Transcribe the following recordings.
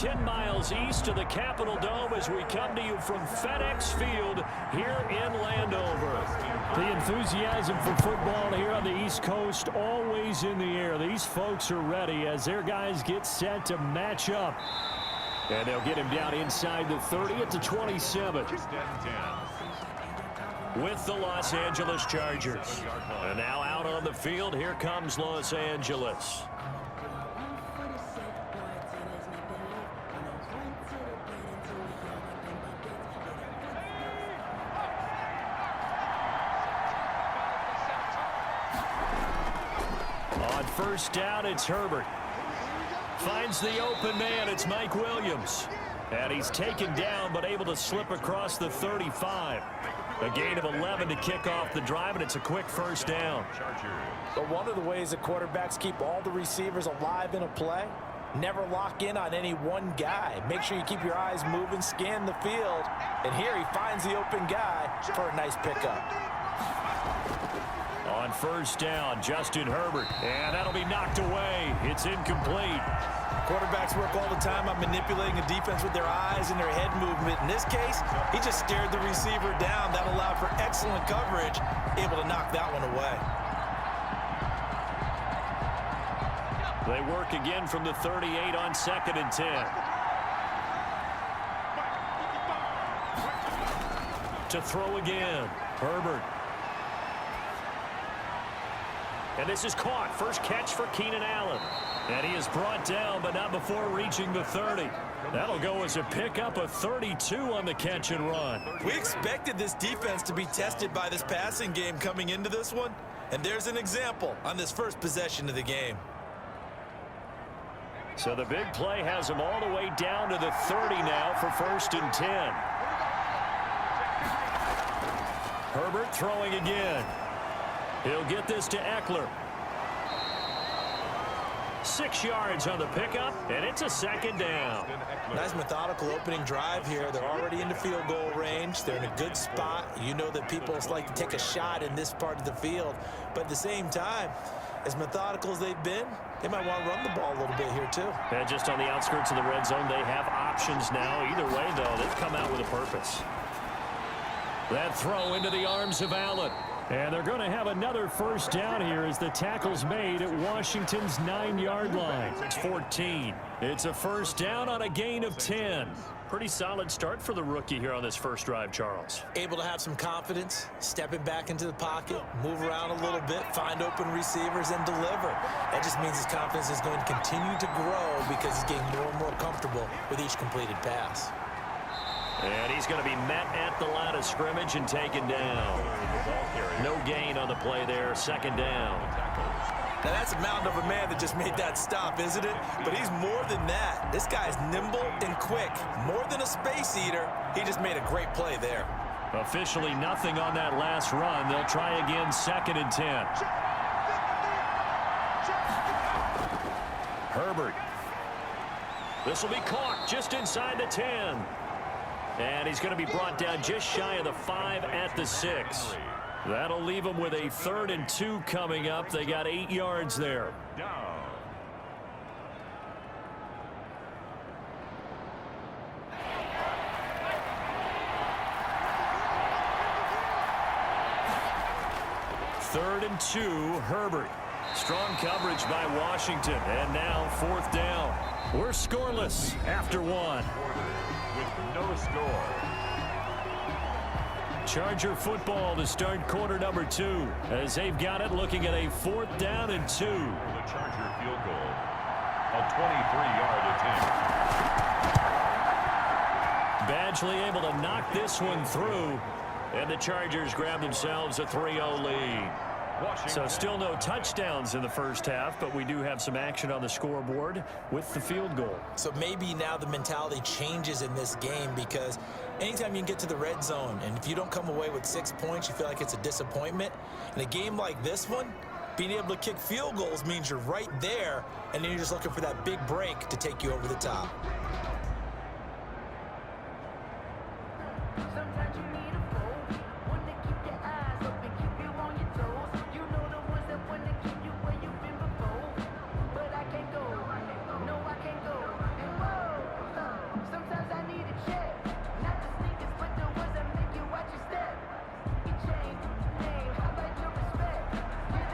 10 miles east of the Capitol Dome as we come to you from FedEx Field here in Landover. The enthusiasm for football here on the East Coast always in the air. These folks are ready as their guys get set to match up. And they'll get him down inside the 30 at the 27. With the Los Angeles Chargers. And now out on the field, here comes Los Angeles. On first down, it's Herbert. Finds the open man, it's Mike Williams. And he's taken down, but able to slip across the 35. A gain of 11 to kick off the drive, and it's a quick first down. But one of the ways that quarterbacks keep all the receivers alive in a play, never lock in on any one guy. Make sure you keep your eyes moving, scan the field. And here he finds the open guy for a nice pickup. On first down, Justin Herbert. And that'll be knocked away. It's incomplete. Quarterbacks work all the time on manipulating a defense with their eyes and their head movement. In this case, he just stared the receiver down. That allowed for excellent coverage, able to knock that one away. They work again from the 38 on 2nd and 10. To throw again, Herbert. And this is caught. First catch for Keenan Allen. And he is brought down, but not before reaching the 30. That'll go as a pickup of 32 on the catch and run. We expected this defense to be tested by this passing game coming into this one. And there's an example on this first possession of the game. So the big play has him all the way down to the 30 now for 1st and 10. Herbert throwing again. He'll get this to Eckler. 6 yards on the pickup, and it's a 2nd down. Nice methodical opening drive here. They're already in the field goal range. They're in a good spot. You know that people like to take a shot in this part of the field. But at the same time, as methodical as they've been, they might want to run the ball a little bit here too. And just on the outskirts of the red zone, they have options now. Either way, though, they've come out with a purpose. That throw into the arms of Allen. And they're going to have another first down here as the tackle's made at Washington's 9-yard line. It's 14. It's a first down on a gain of 10. Pretty solid start for the rookie here on this first drive, Charles. Able to have some confidence, stepping back into the pocket, move around a little bit, find open receivers, and deliver. That just means his confidence is going to continue to grow because he's getting more and more comfortable with each completed pass. And he's going to be met at the line of scrimmage and taken down. No gain on the play there. 2nd down. Now that's a mountain of a man that just made that stop, isn't it? But he's more than that. This guy's nimble and quick. More than a space eater. He just made a great play there. Officially nothing on that last run. They'll try again 2nd and 10. Herbert. This will be caught just inside the 10. And he's going to be brought down just shy of the 5 at the 6. That'll leave him with a 3rd and 2 coming up. They got 8 yards there. Third and 2, Herbert. Strong coverage by Washington. And now 4th down. We're scoreless after 1. With no score. Charger football to start quarter number 2 as they've got it looking at a 4th down and 2. The Charger field goal. A 23-yard attempt. Badgley able to knock this one through, and the Chargers grab themselves a 3-0 lead. So still no touchdowns in the first half, but we do have some action on the scoreboard with the field goal. So maybe now the mentality changes in this game because anytime you can get to the red zone, and if you don't come away with 6 points, you feel like it's a disappointment. In a game like this one, being able to kick field goals means you're right there, and then you're just looking for that big break to take you over the top.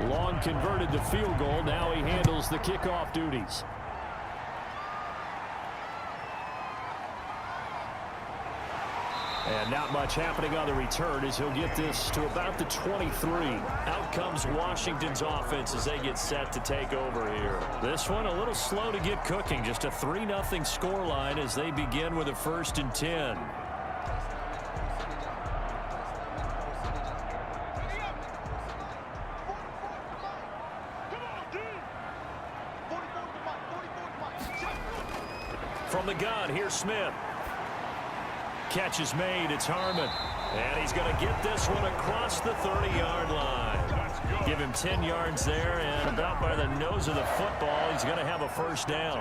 Long converted the field goal. Now he handles the kickoff duties. And not much happening on the return as he'll get this to about the 23. Out comes Washington's offense as they get set to take over here. This one a little slow to get cooking. Just a 3-0 scoreline as they begin with a 1st and 10. From the gun, here's Smith. Catch is made. It's Harmon. And he's going to get this one across the 30-yard line. Give him 10 yards there, and about by the nose of the football, he's going to have a 1st down.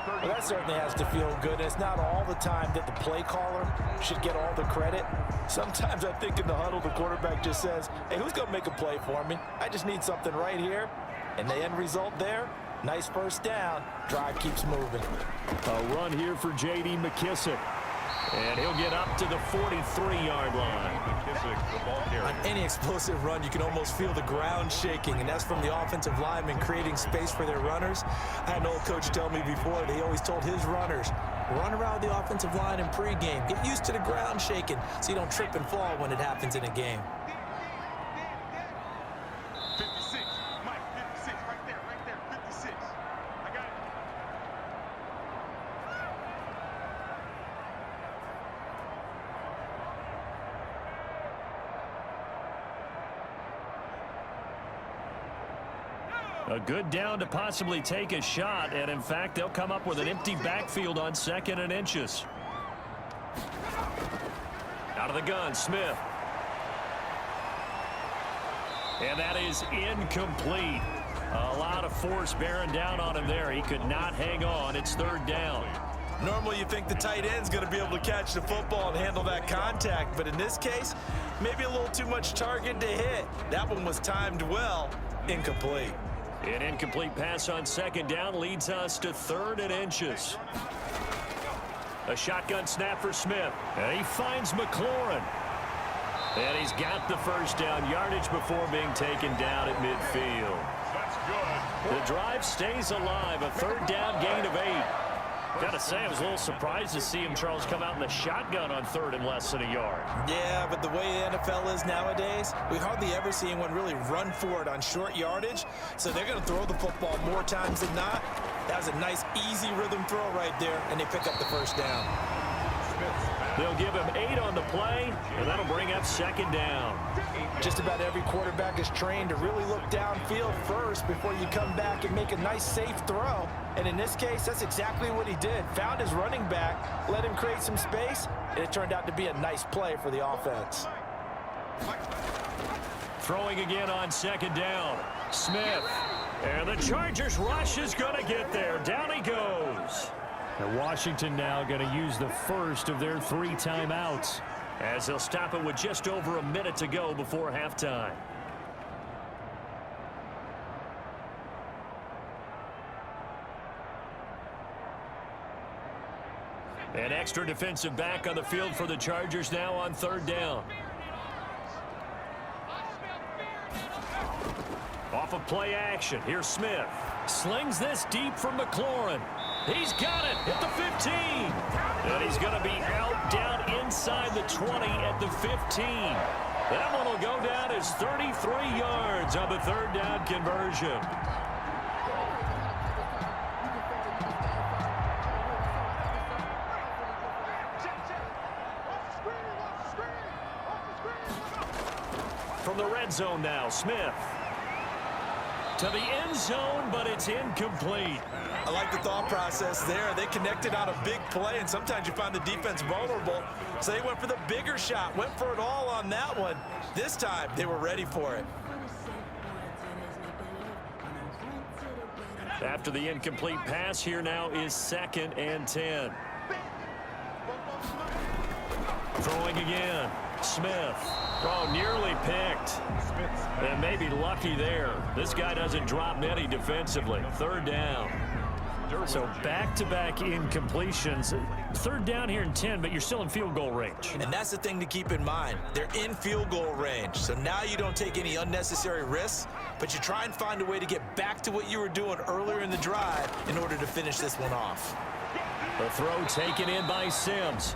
Well, that certainly has to feel good. And it's not all the time that the play caller should get all the credit. Sometimes I think in the huddle, the quarterback just says, hey, who's going to make a play for me? I just need something right here. And the end result there, nice 1st down. Drive keeps moving. A run here for J.D. McKissick. And he'll get up to the 43-yard line. On any explosive run, you can almost feel the ground shaking, and that's from the offensive linemen creating space for their runners. I had an old coach tell me before, they always told his runners, run around the offensive line in pregame. Get used to the ground shaking so you don't trip and fall when it happens in a game. A good down to possibly take a shot, and in fact, they'll come up with an empty backfield on 2nd and inches. Out of the gun, Smith. And that is incomplete. A lot of force bearing down on him there. He could not hang on. It's 3rd down. Normally you think the tight end's going to be able to catch the football and handle that contact, but in this case, maybe a little too much target to hit. That one was timed well. Incomplete. An incomplete pass on 2nd down leads us to 3rd and inches. A shotgun snap for Smith. And he finds McLaurin. And he's got the 1st down yardage before being taken down at midfield. That's good. The drive stays alive. A 3rd down gain of 8. Gotta say, I was a little surprised to see him, Charles, come out in the shotgun on 3rd and less than a yard. Yeah, but the way the NFL is nowadays, we hardly ever see anyone really run for it on short yardage. So they're going to throw the football more times than not. That was a nice, easy rhythm throw right there, and they pick up the 1st down. They'll give him 8 on the play, and that'll bring up 2nd down. Just about every quarterback is trained to really look downfield first before you come back and make a nice, safe throw. And in this case, that's exactly what he did. Found his running back, let him create some space, and it turned out to be a nice play for the offense. Throwing again on 2nd down. Smith. And the Chargers rush is going to get there. Down he goes. And Washington now going to use the 1st of their 3 timeouts, as they'll stop it with just over a minute to go before halftime. An extra defensive back on the field for the Chargers now on 3rd down. Off of play action. Here's Smith. Slings this deep from McLaurin. He's got it at the 15. And he's going to be out down inside the 20 at the 15. That one will go down as 33 yards on the 3rd down conversion. From the red zone now, Smith. To the end zone, but it's incomplete. I like the thought process there. They connected on a big play, and sometimes you find the defense vulnerable. So they went for the bigger shot, went for it all on that one. This time, they were ready for it. After the incomplete pass, here now is 2nd and 10. Throwing again. Smith. Oh, nearly picked. And maybe lucky there. This guy doesn't drop many defensively. 3rd down. So back-to-back incompletions. Third down here and 10, but you're still in field goal range. And that's the thing to keep in mind. They're in field goal range. So now you don't take any unnecessary risks, but you try and find a way to get back to what you were doing earlier in the drive in order to finish this one off. The throw taken in by Sims.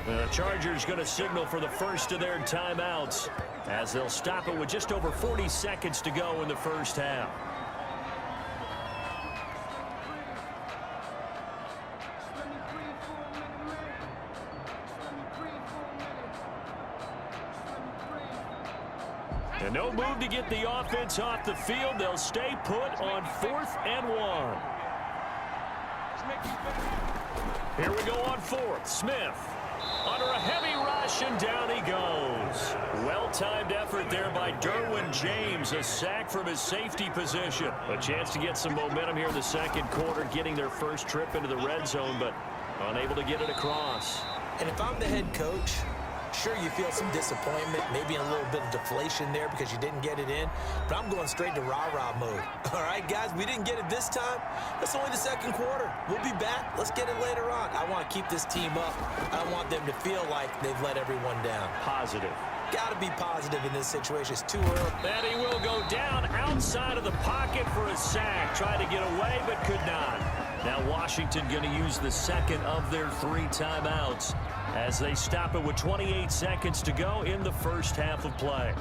The Chargers going to signal for the first of their timeouts as they'll stop it with just over 40 seconds to go in the first half. And no move to get the offense off the field. They'll stay put on 4th and 1. Here we go on 4th. Smith under a heavy rush, and down he goes. Well-timed effort there by Derwin James. A sack from his safety position. A chance to get some momentum here in the second quarter, getting their first trip into the red zone, but unable to get it across. And if I'm the head coach, sure, you feel some disappointment, maybe a little bit of deflation there because you didn't get it in, but I'm going straight to rah-rah mode. All right, guys, we didn't get it this time. That's only the second quarter. We'll be back. Let's get it later on. I want to keep this team up. I don't want them to feel like they've let everyone down. Positive. Got to be positive in this situation. It's too early. And he will go down outside of the pocket for a sack. Tried to get away, but could not. Now Washington going to use the second of their 3 timeouts as they stop it with 28 seconds to go in the first half of play.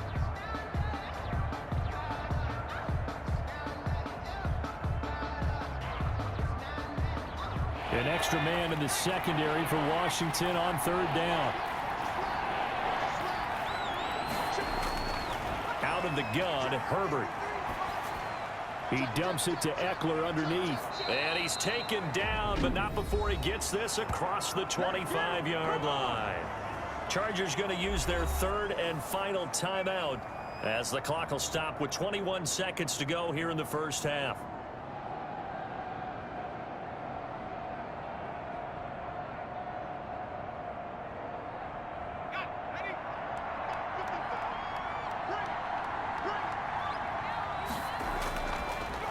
An extra man in the secondary for Washington on 3rd down. Out of the gun, Herbert. He dumps it to Eckler underneath. And he's taken down, but not before he gets this across the 25-yard line. Chargers going to use their 3rd and final timeout as the clock will stop with 21 seconds to go here in the first half.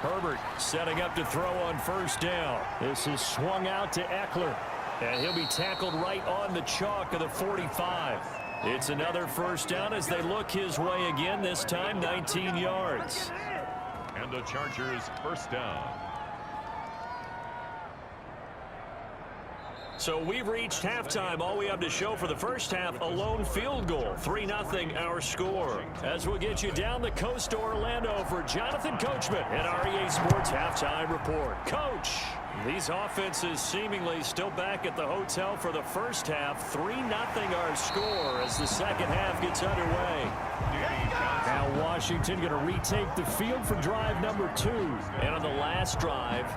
Herbert setting up to throw on 1st down. This is swung out to Eckler, and he'll be tackled right on the chalk of the 45. It's another 1st down as they look his way again, this time 19 yards. And the Chargers 1st down. So we've reached halftime. All we have to show for the first half, a lone field goal. 3-0 our score. As we'll get you down the coast to Orlando for Jonathan Coachman at our EA Sports Halftime Report. Coach, these offenses seemingly still back at the hotel for the first half. 3-0 our score as the second half gets underway. Now Washington going to retake the field for drive number 2. And on the last drive,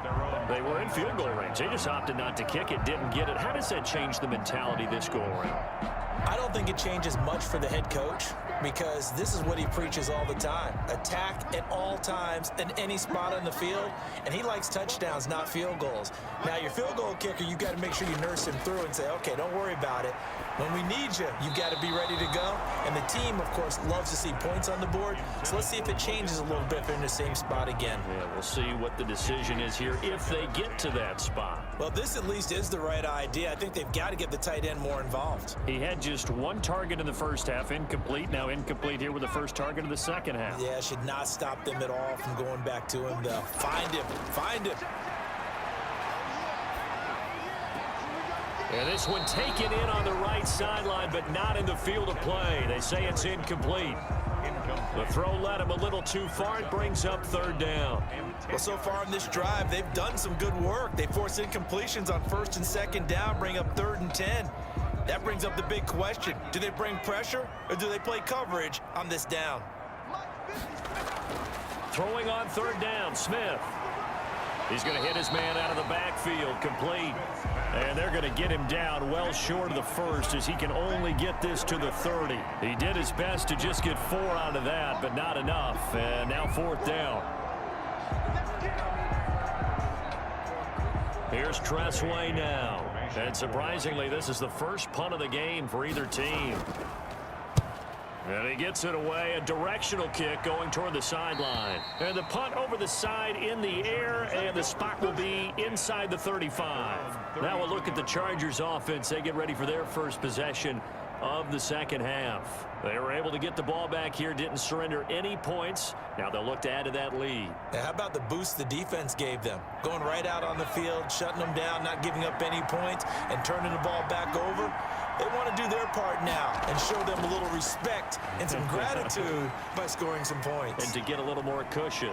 they were in field goal range. They just opted not to kick it, didn't get it. How does that change the mentality this go around? I don't think it changes much for the head coach because this is what he preaches all the time. Attack at all times in any spot on the field, and he likes touchdowns, not field goals. Now, your field goal kicker, you've got to make sure you nurse him through and say, okay, don't worry about it. When we need you, you've got to be ready to go. And the team, of course, loves to see points on the board. So let's see if it changes a little bit if they're in the same spot again. Yeah, we'll see what the decision is here if they get to that spot. Well, this at least is the right idea. I think they've got to get the tight end more involved. He had just 1 target in the first half, incomplete. Now incomplete here with the first target of the second half. Yeah, should not stop them at all from going back to him, though. Find him. Find him. And this one taken in on the right sideline, but not in the field of play. They say it's incomplete. The throw led him a little too far. It brings up 3rd down. Well, so far in this drive, they've done some good work. They force incompletions on 1st and 2nd down, bring up 3rd and 10. That brings up the big question. Do they bring pressure or do they play coverage on this down? Throwing on 3rd down, Smith. He's going to hit his man out of the backfield, complete. And they're going to get him down well short of the first as he can only get this to the 30. He did his best to just get 4 out of that, but not enough. And now 4th down. Here's Tressway now. And surprisingly, this is the first punt of the game for either team. And he gets it away, a directional kick going toward the sideline. And the punt over the side in the air, and the spot will be inside the 35. Now we'll look at the Chargers offense. They get ready for their first possession of the second half. They were able to get the ball back here, didn't surrender any points. Now they'll look to add to that lead. Now, how about the boost the defense gave them? Going right out on the field, shutting them down, not giving up any points, and turning the ball back over. They want to do their part now and show them a little respect and some gratitude by scoring some points. And to get a little more cushion.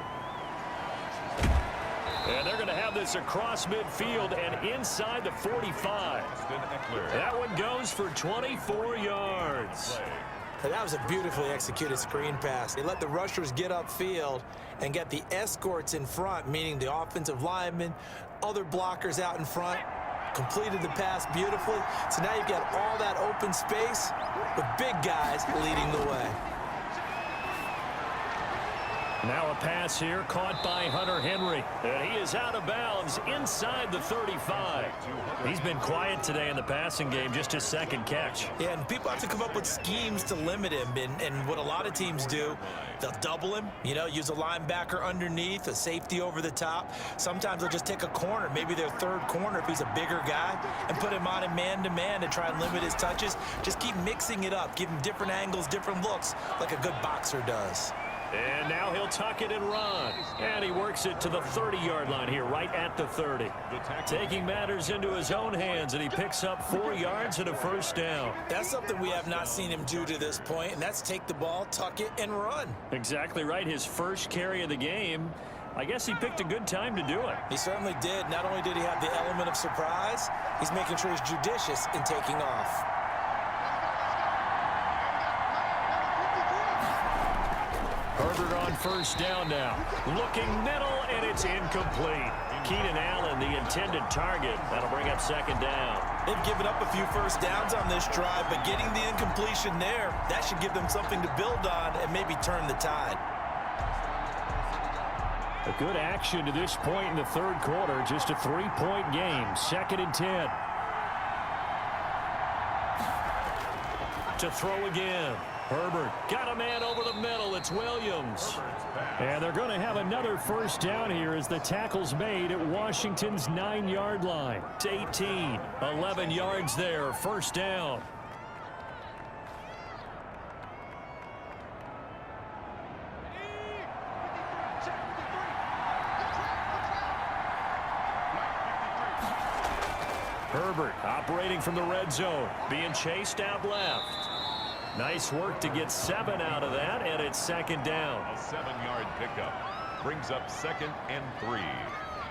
And they're going to have this across midfield and inside the 45. That one goes for 24 yards. That was a beautifully executed screen pass. They let the rushers get upfield and get the escorts in front, meaning the offensive linemen, other blockers out in front, completed the pass beautifully. So now you've got all that open space with big guys leading the way. Now a pass here caught by Hunter Henry. And he is out of bounds inside the 35. He's been quiet today in the passing game, just his second catch. Yeah, and people have to come up with schemes to limit him. And what a lot of teams do, they'll double him, use a linebacker underneath, a safety over the top. Sometimes they'll just take a corner, maybe their third corner if he's a bigger guy, and put him on a man-to-man to try and limit his touches. Just keep mixing it up, give him different angles, different looks, like a good boxer does. And now he'll tuck it and run. And he works it to the 30-yard line here, right at the 30. Taking matters into his own hands, and he picks up 4 yards and a first down. That's something we have not seen him do to this point, and that's take the ball, tuck it, and run. Exactly right. His first carry of the game. I guess he picked a good time to do it. He certainly did. Not only did he have the element of surprise, he's making sure he's judicious in taking off. Herbert on first down now. Looking middle, and it's incomplete. Keenan Allen, the intended target. That'll bring up second down. They've given up a few first downs on this drive, but getting the incompletion there, that should give them something to build on and maybe turn the tide. A good action to this point in the third quarter. Just a 3-point game. 2nd and 10. To throw again. Herbert got a man over the middle. It's Williams. And they're going to have another first down here as the tackle's made at Washington's 9-yard line. It's 18. 11 yards there. First down. Herbert operating from the red zone. Being chased out left. Nice work to get 7 out of that, and it's second down. A 7-yard pickup brings up 2nd and 3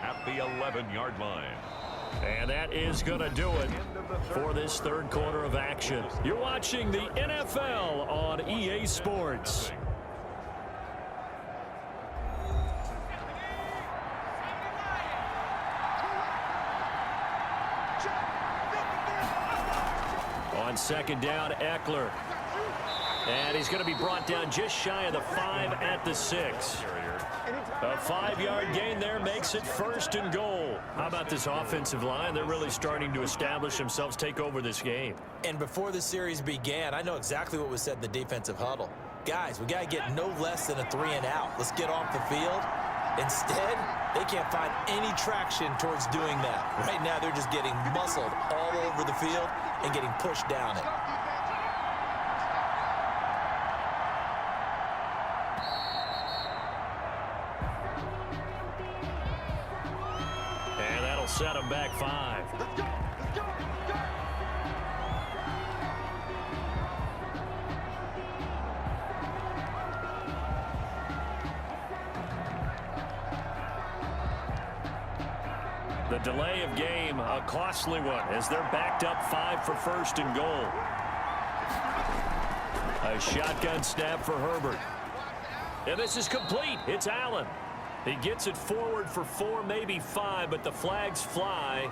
at the 11-yard line. And that is going to do it for this third quarter of action. You're watching the NFL on EA Sports. On second down, Eckler. And he's going to be brought down just shy of the 5 at the 6. A 5-yard gain there makes it 1st and goal. How about this offensive line? They're really starting to establish themselves, take over this game. And before the series began, I know exactly what was said in the defensive huddle. Guys, we got to get no less than a 3-and-out. Let's get off the field. Instead, they can't find any traction towards doing that. Right now, they're just getting muscled all over the field and getting pushed down it. And that'll set them back 5. The delay of game, a costly one, as they're backed up 5 for 1st and goal. A shotgun snap for Herbert. And this is complete. It's Allen. He gets it forward for 4, maybe 5, but the flags fly.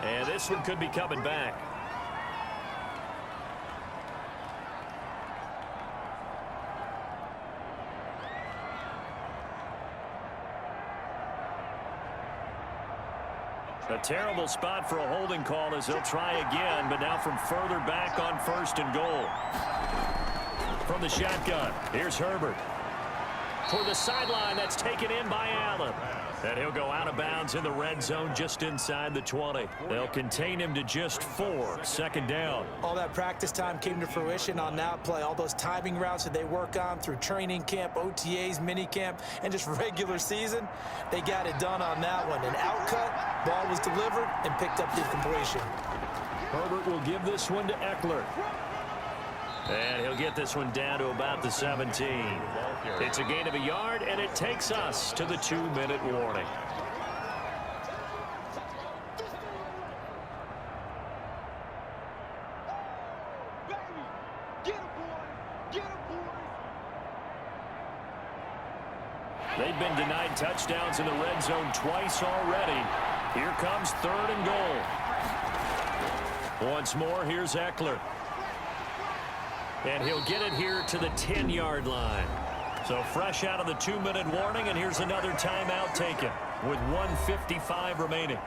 And this one could be coming back. A terrible spot for a holding call as they'll try again, but now from further back on 1st and goal. from the shotgun. Here's Herbert. For the sideline, that's taken in by Allen. And he'll go out of bounds in the red zone just inside the 20. They'll contain him to just 4. Second down. All that practice time came to fruition on that play. All those timing routes that they work on through training camp, OTAs, minicamp, and just regular season, they got it done on that one. An outcut, ball was delivered, and picked up the completion. Herbert will give this one to Eckler. And he'll get this one down to about the 17. It's a gain of a yard, and it takes us to the 2-minute warning. They've been denied touchdowns in the red zone twice already. Here comes 3rd and goal. Once more, here's Eckler. And he'll get it here to the 10-yard line. So fresh out of the 2-minute warning, and here's another timeout taken with 1:55 remaining.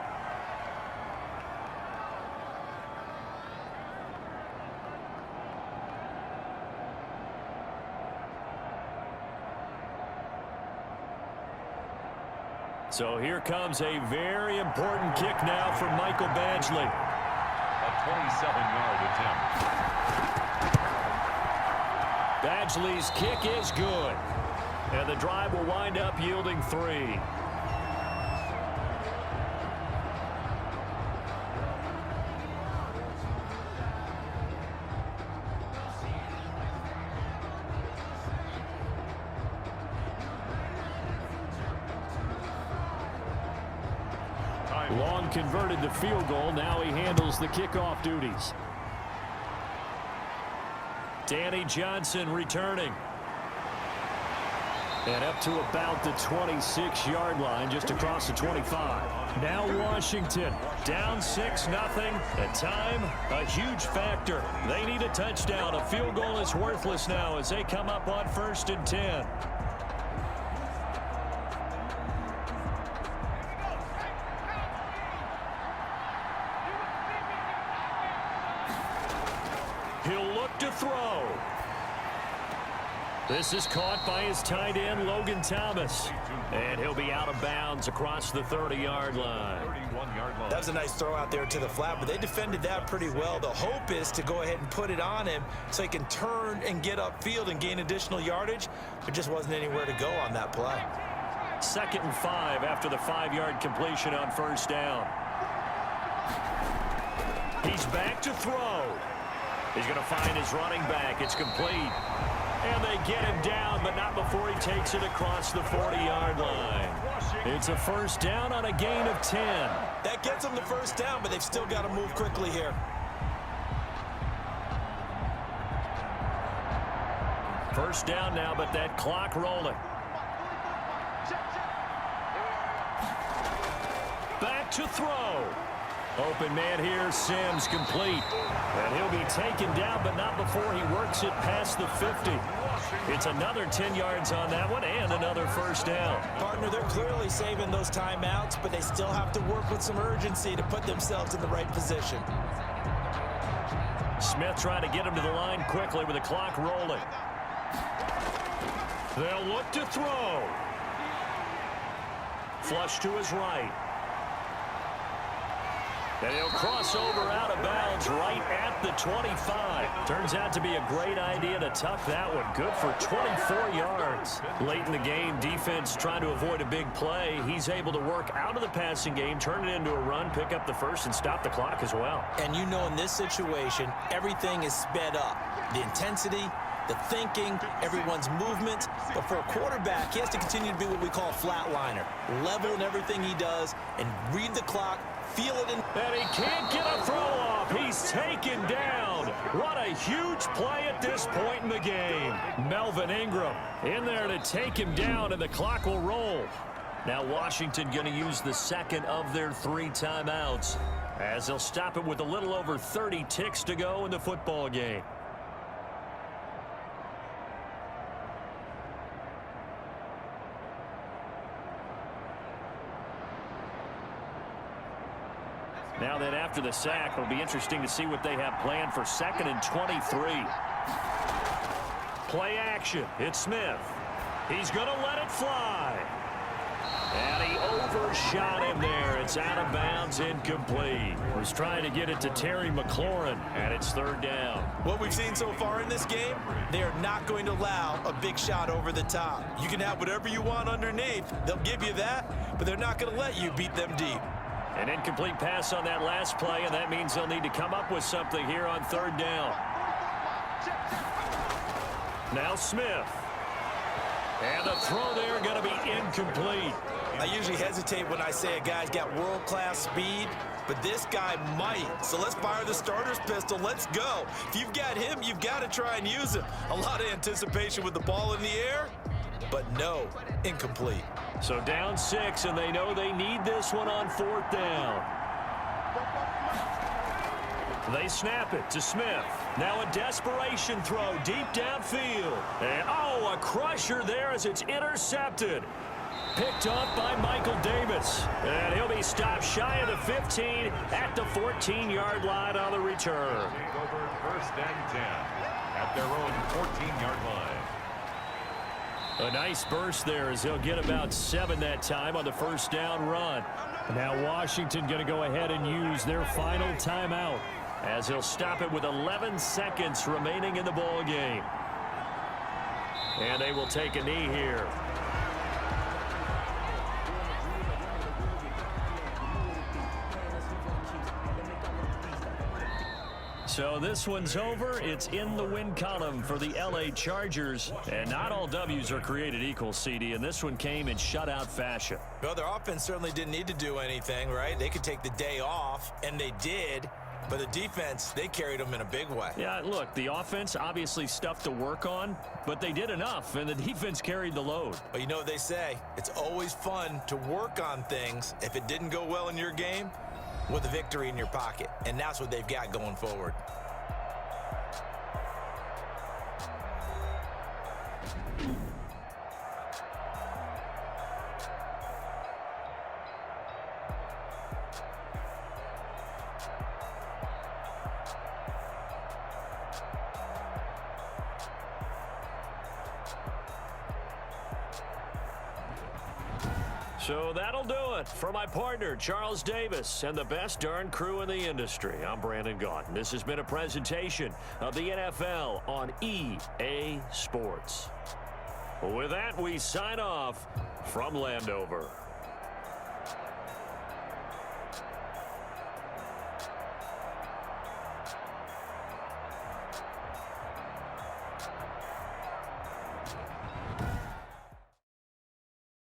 So here comes a very important kick now from Michael Badgley. A 27-yard attempt. Badgley's kick is good. And the drive will wind up yielding 3. Long converted the field goal. Now he handles the kickoff duties. Danny Johnson returning. And up to about the 26-yard line, just across the 25. Now Washington down 6-0 at time, a huge factor. They need a touchdown. A field goal is worthless now as they come up on 1st and 10. He'll look to throw. This is caught by his tight end, Logan Thomas. And he'll be out of bounds across the 30-yard line. That was a nice throw out there to the flat, but they defended that pretty well. The hope is to go ahead and put it on him so he can turn and get upfield and gain additional yardage. There just wasn't anywhere to go on that play. 2nd and 5 after the 5-yard completion on 1st down. He's back to throw. He's going to find his running back. It's complete. And they get him down, but not before he takes it across the 40-yard line. It's a 1st down on a gain of 10. That gets them the 1st down, but they've still got to move quickly here. 1st down now, but that clock rolling. Back to throw. Open man here, Sims, complete. And he'll be taken down, but not before he works it past the 50. It's another 10 yards on that one and another 1st down. Partner, they're clearly saving those timeouts, but they still have to work with some urgency to put themselves in the right position. Smith trying to get him to the line quickly with the clock rolling. They'll look to throw. Flush to his right. And he'll cross over out of bounds right at the 25. Turns out to be a great idea to tuck that one. Good for 24 yards. Late in the game, defense trying to avoid a big play. He's able to work out of the passing game, turn it into a run, pick up the 1st, and stop the clock as well. And you know in this situation, everything is sped up. The intensity, the thinking, everyone's movement. But for a quarterback, he has to continue to be what we call a flatliner. Level in everything he does and read the clock, feel it in. And he can't get a throw off. He's taken down. What a huge play at this point in the game. Melvin Ingram in there to take him down, and the clock will roll. Now Washington going to use the 2nd of their 3 timeouts as they'll stop it with a little over 30 ticks to go in the football game. Now then, after the sack, it'll be interesting to see what they have planned for 2nd and 23. Play action. It's Smith. He's going to let it fly. And he overshot him there. It's out of bounds, incomplete. Was trying to get it to Terry McLaurin, and it's third down. What we've seen so far in this game, they are not going to allow a big shot over the top. You can have whatever you want underneath. They'll give you that, but they're not going to let you beat them deep. An incomplete pass on that last play, and that means they'll need to come up with something here on third down. Now Smith. And the throw there going to be incomplete. I usually hesitate when I say a guy's got world-class speed, but this guy might. So let's fire the starter's pistol. Let's go. If you've got him, you've got to try and use him. A lot of anticipation with the ball in the air, but no, incomplete. So down 6, and they know they need this one on fourth down. They snap it to Smith. Now a desperation throw deep downfield. And, oh, a crusher there as it's intercepted. Picked up by Michael Davis. And he'll be stopped shy of the 15 at the 14-yard line on the return. Take over first and 10 at their own 14-yard line. A nice burst there as he'll get about 7 that time on the first down run. Now Washington going to go ahead and use their final timeout as he'll stop it with 11 seconds remaining in the ball game. And they will take a knee here. So this one's over. It's in the win column for the L.A. Chargers. And not all W's are created equal, CD, and this one came in shutout fashion. Well, their offense certainly didn't need to do anything, right? They could take the day off, and they did. But the defense, they carried them in a big way. Yeah, look, the offense, obviously stuff to work on, but they did enough, and the defense carried the load. But you know what they say, it's always fun to work on things if it didn't go well in your game with a victory in your pocket. And that's what they've got going forward. So that'll do it for my partner, Charles Davis, and the best darn crew in the industry. I'm Brandon Gaudin. This has been a presentation of the NFL on EA Sports. With that, we sign off from Landover.